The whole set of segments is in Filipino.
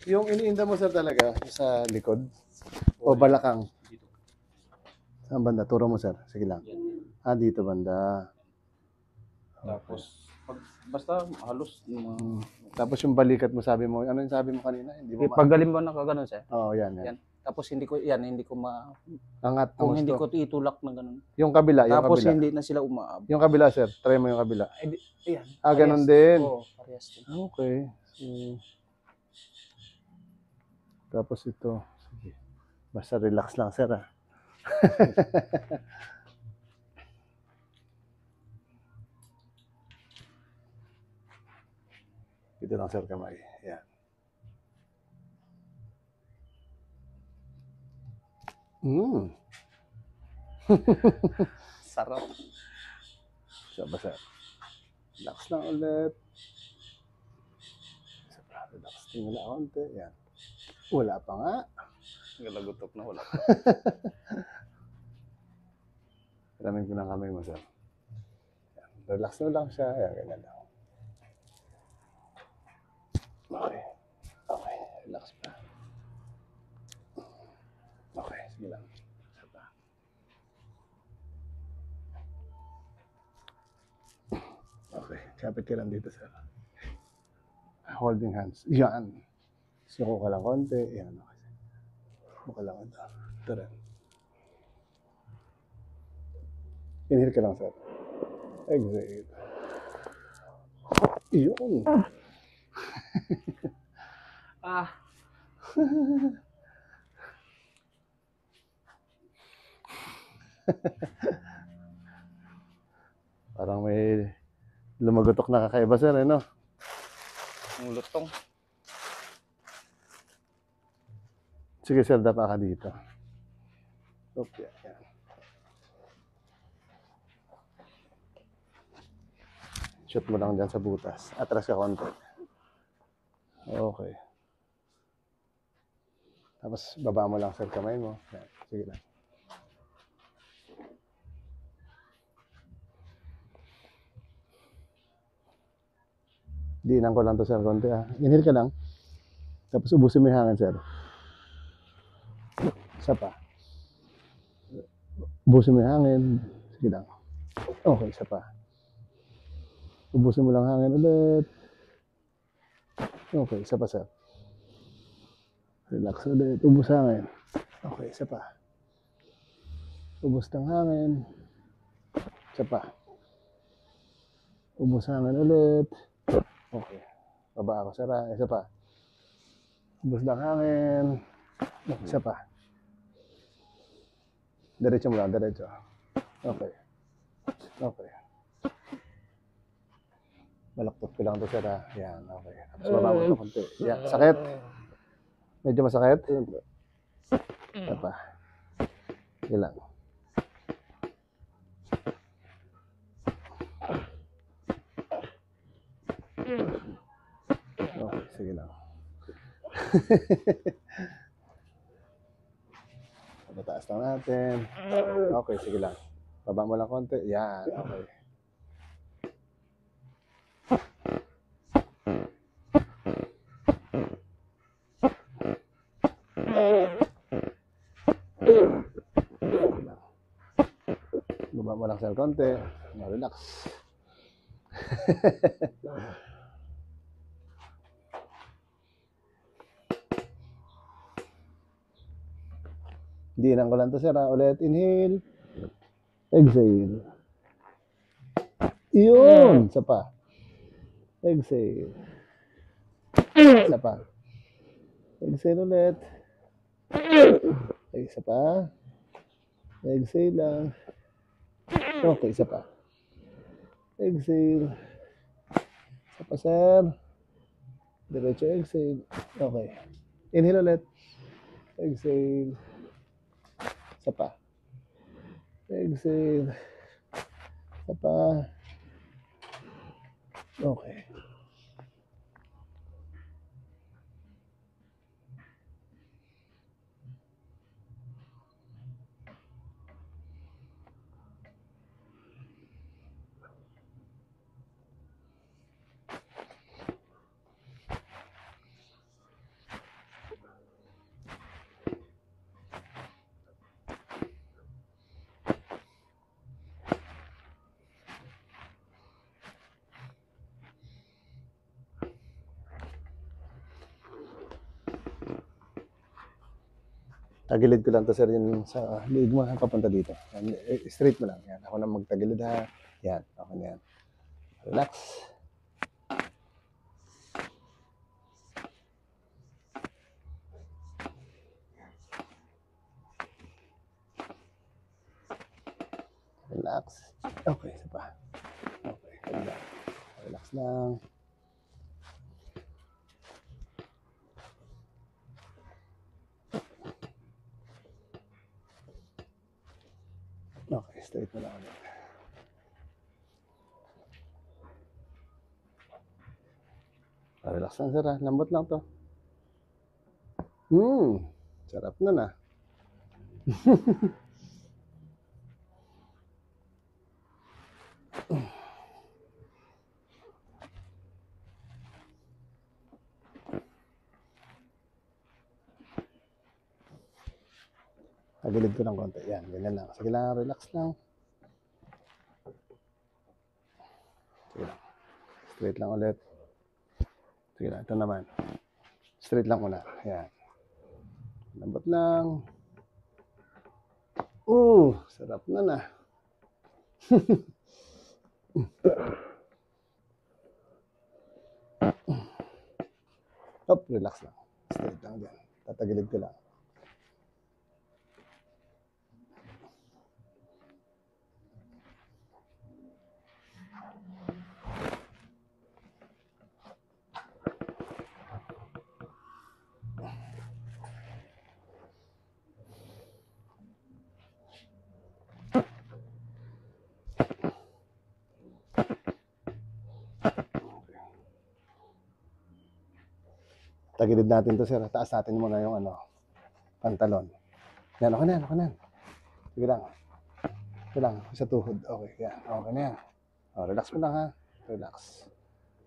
Yung iniinda mo sir talaga sa likod o balakang? Dito. Saan banda? Turo mo sir. Sige lang. Yan. Ah, dito banda. Tapos, basta halos yung mga... Tapos yung balikat mo sabi mo, ano yung sabi mo kanina? Hindi mo Pag galing mo na kagano'n siya. Oo, yan. Yan. Tapos hindi ko Angat kung ang hindi gusto. ko itulak na gano'n. Yung kabila, Tapos hindi na sila umaabot. Yung kabila sir, try mo yung kabila. Ayan. Ah, ganun din. Oo, parehas din. Okay. Tapos ito. Sige. Basta relax lang sir ah. Ito lang sir kamay. Yan. Sarap. Saba sir. Relax lang ulit. Relax din wala konti. Yan. Wala pa nga. Galagutok na wala. Ramin ko ng kamay mo sir. Yan. Relax na lang siya. Yan, ganyan lang. Okay. Okay. Relax pa. Okay. Sige lang. Saba. Okay. Kapit ka lang dito sir. Holding hands. Yan. Suko ka lang konti. Yan. Okay. Suko lang ito. Ito rin. Inhale ka lang sir. Exhale. Yun. Parang may lumagotok na kakaiba sir, eh, no? Ang lutong. Sige sir, dapa ka dito. Okay, yan. Shoot mo lang dyan sa butas. Atras ka konti. Okay. Tapos baba mo lang sir kamay mo. Yan. Sige lang. Diinan ko lang to sir konti ah. Inhale ka lang. Tapos ubusin mo yung hangin sir. Isa pa. Ubusin mo yung hangin. Sige lang. Okay, isa pa. Ubusin mo lang hangin ulit. Okay, isa pa sir. Relax ulit. Ubus hangin. Okay, isa pa. Ubus ng hangin. Isa pa. Ubus hangin ulit. Okay. Baba ako sir. Isa pa. Ubus ng hangin. Isa pa. Diretso mo lang. Diretso. Okay. Okay. Balaktot ko lang ito sir. Yan. Okay. Tapos baba mo ito konti. Yan. Sakit. Medyo masakit. Isa pa. Ilang. Okay, sige lang. Pataas lang natin. Okay, sige lang. Baba mo lang konti. Yan, okay. Baba mo lang sir konti. Relax. Diinan ko lang to sir. Ulit inhale. Exhale. Yun. Isa pa. Exhale. Isa pa. Exhale ulit. Isa pa. Exhale lang. Okay, isa pa. Exhale. Isa pa sir. Diretso exhale. Okay. Inhale ulit. Exhale. Isa pa. Exhale. Isa pa. Okay. Tagilid ko lang to sir, yun sa liig mo papunta dito. Yan, straight mo lang. Yan, ako na magtagilid ha. Yan, ako na yan. Relax. Relax. Okay, isa pa. Okay, ganda. Relax lang. Okay, straight mo lang ulit. Relax lang sir ha. Lambot lang to. Sarap na na. Tagilid ko ng konti. Yan, ganyan lang. Sige lang, relax lang. Sige lang. Straight lang ulit. Sige lang, ito naman. Straight lang muna. Yan. Lambot lang. Sarap na na. Hop, relax lang. Straight lang dyan. Tatagilid ko lang. Tagilid natin to sir. Taas natin muna yung pantalon. Yan, okay na yan, okay na yan. Sige lang. Sige lang, sa tuhod. Okay, yan. Okay na yan. Relax mo lang ha. Relax.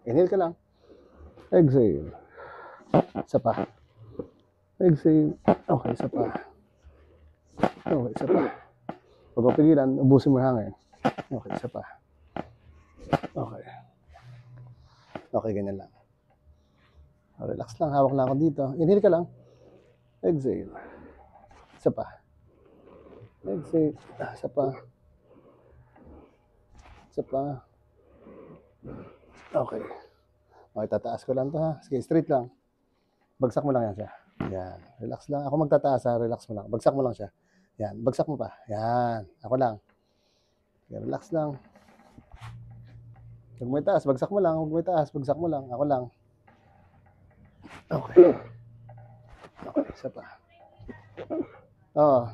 Inhale ka lang. Exhale. Isa pa. Exhale. Okay, isa pa. Okay, isa pa. Pag mapigilan, ubusin mo yung hangin. Okay, isa pa. Okay. Okay, ganyan lang. Relax lang, hawak lang ako dito. Inhale ka lang. Exhale. Isa pa. Exhale. Isa pa. Isa pa. Okay. Okay, tataas ko lang to ha. Sige, straight lang. Bagsak mo lang yan siya. Yan. Relax lang. Ako magtataas ha. Relax mo lang. Bagsak mo lang siya. Yan. Bagsak mo pa. Yan. Ako lang. Okay, relax lang. Huwag mo itaas. Bagsak mo lang. Huwag mo itaas. Bagsak mo lang. Ako lang. Okay. Okay, isa pa. Oo.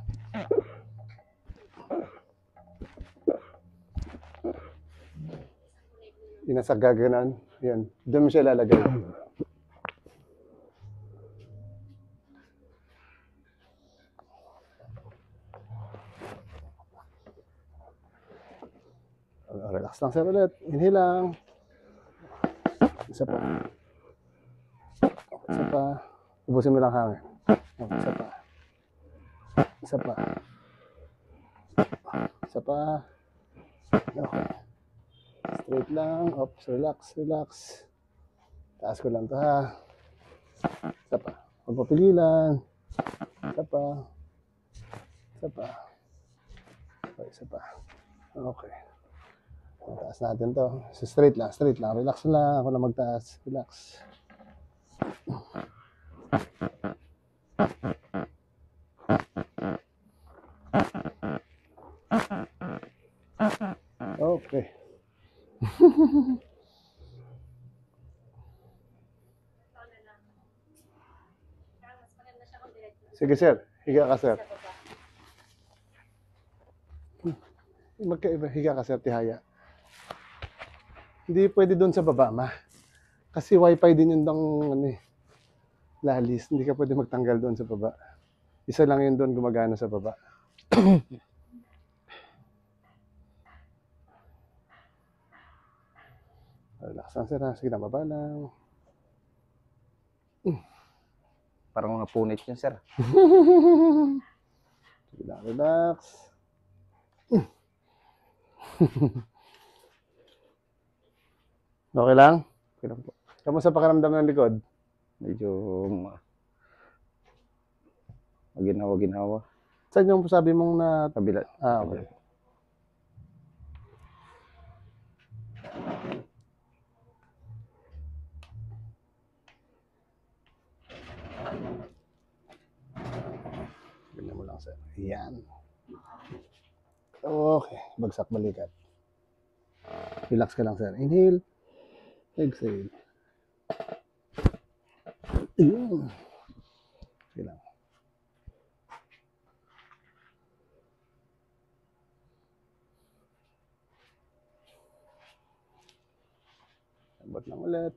Inasag gaganan. Yan. Doon mo siya lalagay. Relax lang sir ulit. Inhale lang. Isa pa. Isa pa. Ubusin mo lang hangin. Isa pa. Isa pa. Isa pa. Okay. Straight lang. Oops, relax, relax. Taas ko lang to ha. Isa pa. Huwag papigilan. Isa pa. Isa pa. Okay, isa pa. Okay. Taas natin to. So straight lang, straight lang. Relax lang. Ako na magtaas. Relax. Okay. Sige sir, higa ka sir. Magkaiba, higa ka sir, tihaya. Hindi pwede doon sa baba ma. Kasi wifi din yun ng lalis. Hindi ka pwede magtanggal doon sa baba. Isa lang yun doon gumagana sa baba. Relax lang sir ha. Sige na, baba lang. Parang mga punit yun, sir. Sige lang, relax. Okay lang? Okay lang po. Kamusta pakiramdam ng likod? Medyo Ginhawa. Saan yung sabi mong na... Kabila. Okay. Ganyan mo lang, sir. Yan. Okay. Bagsak balikat. Relax ka lang, sir. Inhale. Exhale. Ayun. Sige lang. Lambot lang ulit.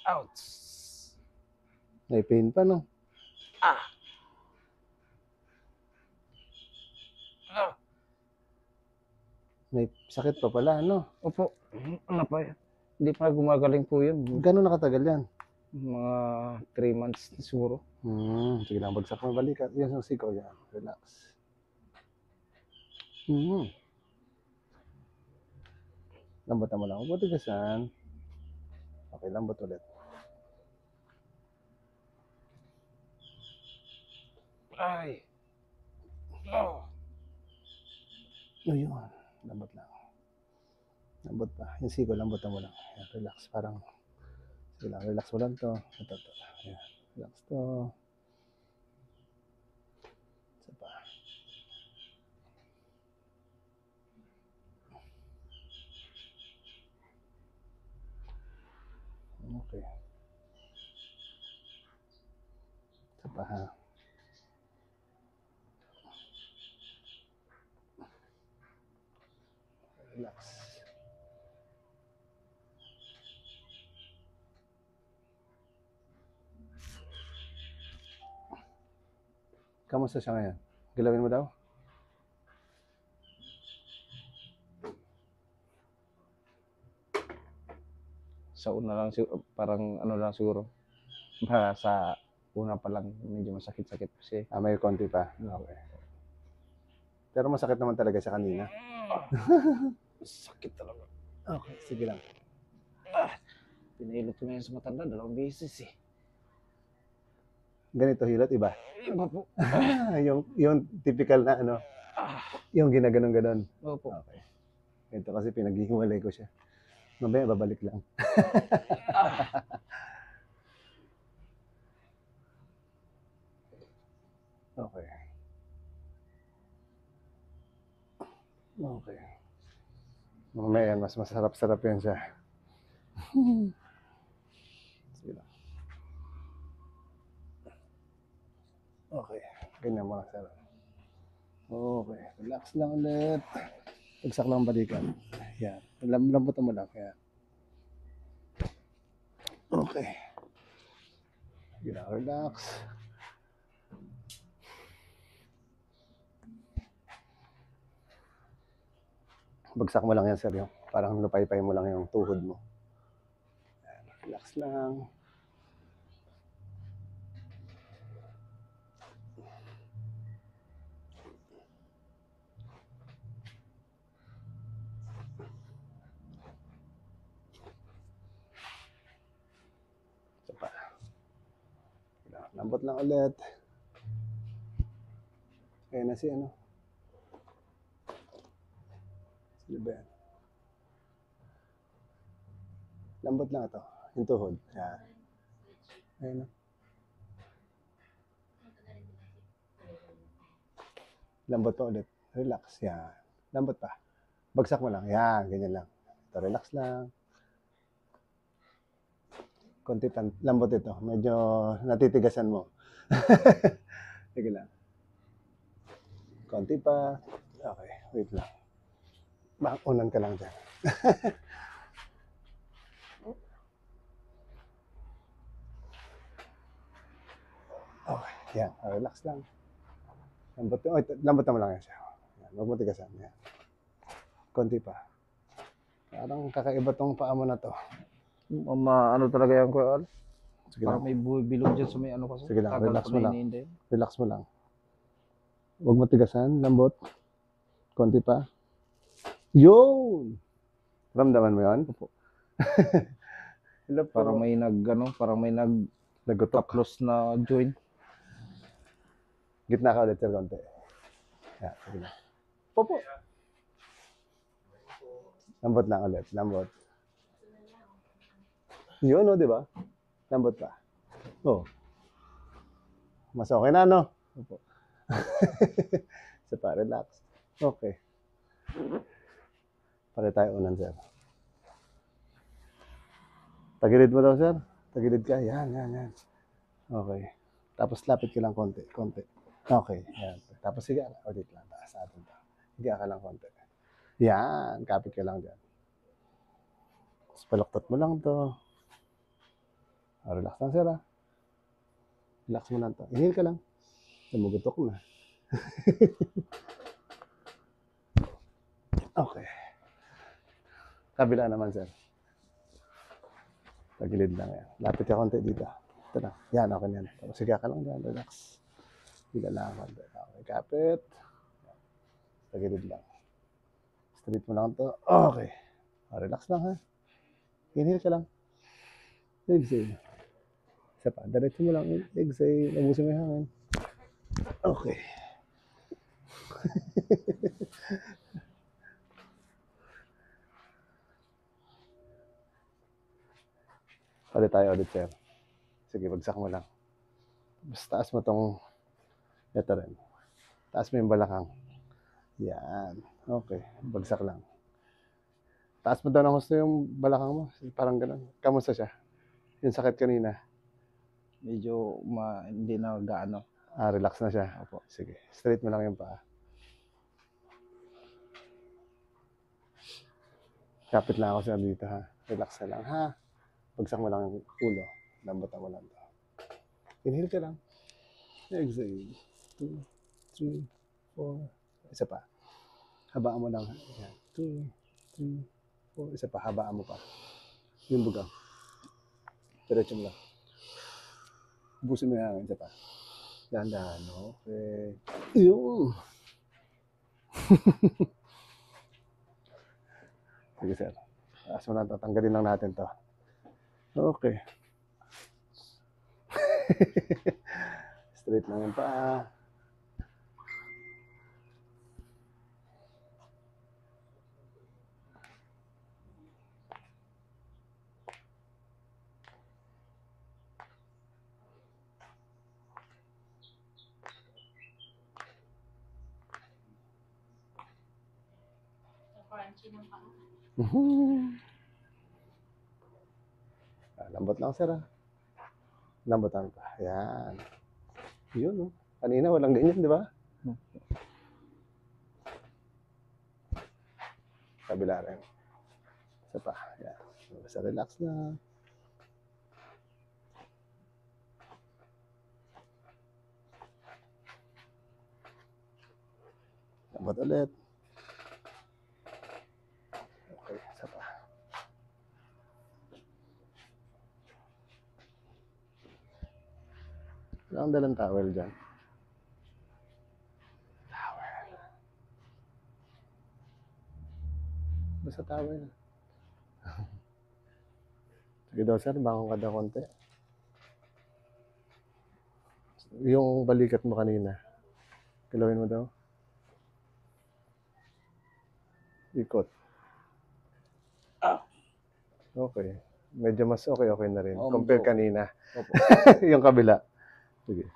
Ouch! May pain pa, no? Ah! May sakit pa pala, no? Opo. Ano pa yan? Hindi pa gumagaling po yun. Gano'n nakatagal yan? Mga 3 months na siguro. Sige lang, bagsak mo balikat. Yan yung sikaw yan. Relax. Lambutan mo lang. Huwag mo tigasan. Okay, lambot ulit. Ay! Oh! Yun. Lambot lang. Lambot pa. Yung sikaw, lambutan mo lang. Yan, relax. Parang, sige lang, relax mo lang to. Ito. Yan, relax to. Isa pa. Okay. Isa pa, ha. Relax. Kamusta siya ngayon? Galawin mo daw? Sa una lang, parang ano lang siguro. Para sa una pa lang, medyo masakit-sakit kasi. May konti pa. Okay. Pero masakit naman talaga siya kanina. Sakit talaga. Okay, sige lang. Pinahilot ko na yun sa matanda, 2 beses eh. Ganito hilot, iba. Iba po. yung typical na ano, yung ginaganon-ganon. Opo. Okay. Ito kasi pinaghihiwalay ko siya. Mamaya babalik lang. Okay. Okay. Mamaya yan, mas masarap-sarap yan siya. Sige lang. Okay. Ganyan mo lang, sir. Okay. Relax lang ulit. Pagsak lang balikan. Yan. Lambutan mo lang. Yan. Okay. Sige lang. Relax. Bagsak mo lang yan, sir. Yung parang lupay-pay mo lang yung tuhod mo. Yan. Relax lang. Isa pa. Lambot lang ulit. Ayan na si ano. Sino ba yan? Lambot lang ito. Yung tuhod. Yan. Ayan na. Lambot pa ulit. Relax. Yan. Lambot pa. Bagsak mo lang. Yan. Ganyan lang. Ito, relax lang. Konti pa. Lambot ito. Medyo natitigasan mo. Sige lang. Konti pa. Okay. Wait lang. Unan ka lang dyan. Okay. Yan. Relax lang. Lambot mo lang yan siya. Yan. Huwag mo tigasan. Yan. Konti pa. Parang kakaiba tong paa mo na to. Ano talaga yan ko? Sige Parang lang. may bilog dyan sa may ano kasi. Sige lang, Tagal relax ko mo na lang. iniintay. Relax mo lang. Huwag mo tigasan. Lambot. Konti pa. Yun! Ramdaman mo yun? Opo. Hello po. Parang may parang may Nagutok. Kaplos na joint. Gitna ka ulit, sir, konti. Yan, sige na. Popo. Lambot lang ulit, lambot. Yun, di ba? Lambot pa. Oh. Mas okay na, no? Opo. Isa pa, relax. Okay. Pare tayo unan, sir. Tagilid mo daw, sir. Tagilid ka. Yan. Okay. Tapos lapit ka lang konti. Okay. Yan. Tapos higa ka. Ulit lang. Taas natin to. Higa ka lang konti. Yan. Kapit ka lang dyan. Tapos paluktot mo lang to. Relax lang, sir, ha. Relax mo lang to. Inhale ka lang. Tumugutok na. Okay. Kabila naman, sir. Tagilid lang yan. Lapit ka konti dito. Ito na. Yan, okay na yan. Tapos higa ka lang dyan. Relax. Higa lang konti. Okay, kapit. Tagilid lang. Straight mo lang to. Okay. Relax lang, ha. Inhale ka lang. Exhale. Isa pa. Diretso mo lang. Exhale. Abusin mo yung hangin. Okay. Ulit tayo ulit, sir. Sige, bagsak mo lang. Basta taas mo tong ito rin. Taas mo yung balakang. Yan. Okay. Bagsak lang. Taas mo daw ng gusto yung balakang mo. Parang ganun. Kamusta siya? Yung sakit kanina. Medyo hindi na gaano. Relax na siya. Opo. Sige. Straight mo lang yung paa. Kapit lang ako sa dito, ha. Relax na lang, ha. Bagsak mo lang yung ulo. Lambutan mo lang to. Inhale ka lang. Exhale. 2, 3, 4. Isa pa. Habaan mo lang. 2, 3, 4. Isa pa. Habaan mo pa. Yung bugang. Diretso mo lang. Ubusin mo yung hangin. Isa pa. Dahan-dahan. Okay. Yung. Sige, sir. Taas mo lang to. Tanggalin lang natin to. Okay. Straight lang yung paa. Lambot lang, sir, ha. Lambotan pa. Yan. Yun, no. Kanina walang ganyan, di ba? Kabila rin. Isa pa. Yan. Basta relax na. Lambot ulit. Okay, isa pa. Wala akong dalang towel dyan. Towel. Basta towel. Sige daw, sir. Bangon ka daw konti. Yung balikat mo kanina. Kilawin mo daw. Ikot. Okay. Medyo mas okay na rin. Compare kanina. Opo. Yung kabila. Sige.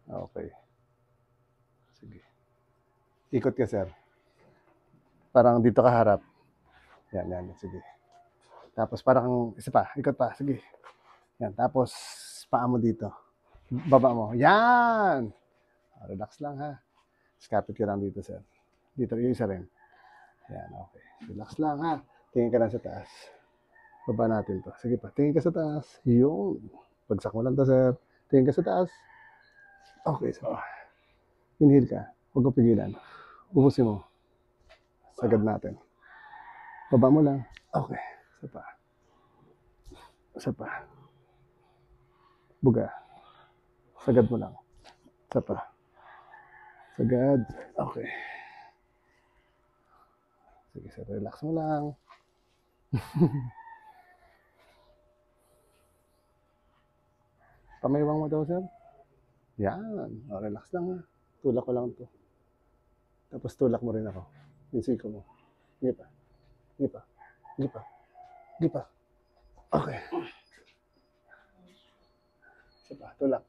Okay. Sige. Ikot ka, sir. Parang dito ka harap. Yan. Sige. Tapos parang isa pa. Ikot pa. Sige. Yan. Tapos paa mo dito. Baba mo. Yan! Relax lang, ha. Skapit ka lang dito, sir. Dito, yung isa rin. Yan, okay. Relax lang, ha. Tingin ka lang sa taas. Baba natin to. Sige pa. Tingin ka sa taas. Yung. Bagsak mo lang to, sir. Tingin ka sa taas. Okay, so. Inhale ka. Huwag ka pigilan. Ubusin mo. Sagad natin. Baba mo lang. Okay. Isa pa. Isa pa. Buga. Sagad mo lang. Isa pa. Sagad. Okay. Sige, sir. Relax mo lang. Pamaywang mo daw, sir. Yan. O, relax lang ha. Tulak ko lang to. Tapos tulak mo rin ako. Yung siko mo. Hindi pa. Hindi pa. Hindi pa. Hindi pa. Okay. Isa pa. Tulak.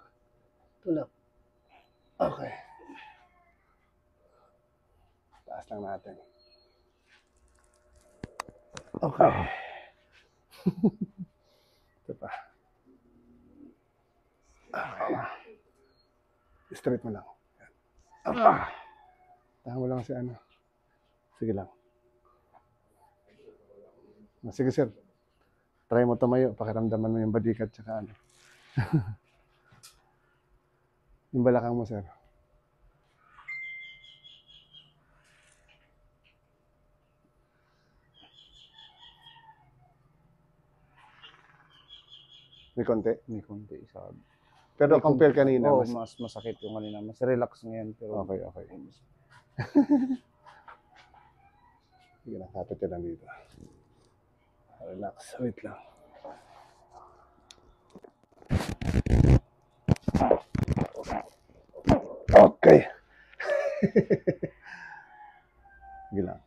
Tulak. Okay. Taas lang natin. Okay. Ito pa. Okay. Straight mo lang. Okay. Tahan mo lang si ano. Sige lang. Sige sir. Try mo tumayo. Pakiramdaman mo yung balikat tsaka ano. Yung balakang mo sir. May konti. May konti isa. Pero May compare konti. kanina. Oo, Mas... mas masakit yung kanina. Mas relax ngayon. Pero Okay, okay. Sige lang, kapit ka lang dito. Relax, wait lang. Okay. Sige lang.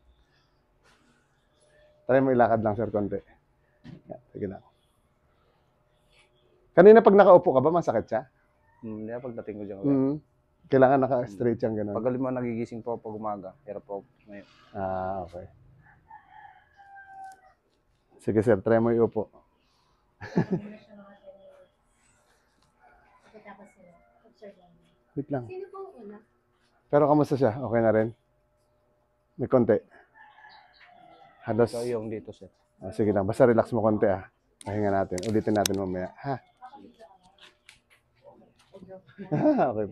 Try mo ilakad lang, sir, konti. Yan, sige lang. Kanina pag nakaupo ka ba, masakit siya? Hindi, pagdating ko dyan. Kailangan naka-straight siyang ganun. Pag alam mo, nagigising po pag umaga. Hirap po ngayon. Ah, okay. Sige, sir, try mo iupo. Wait lang. Sino pong una? Pero kamusta siya? Okay na rin? May konti. Halos. So, yung dito, sir. Sige lang, basta relax mo konti ah. Pahinga natin. Ulitin natin mamaya. Ha? Okay.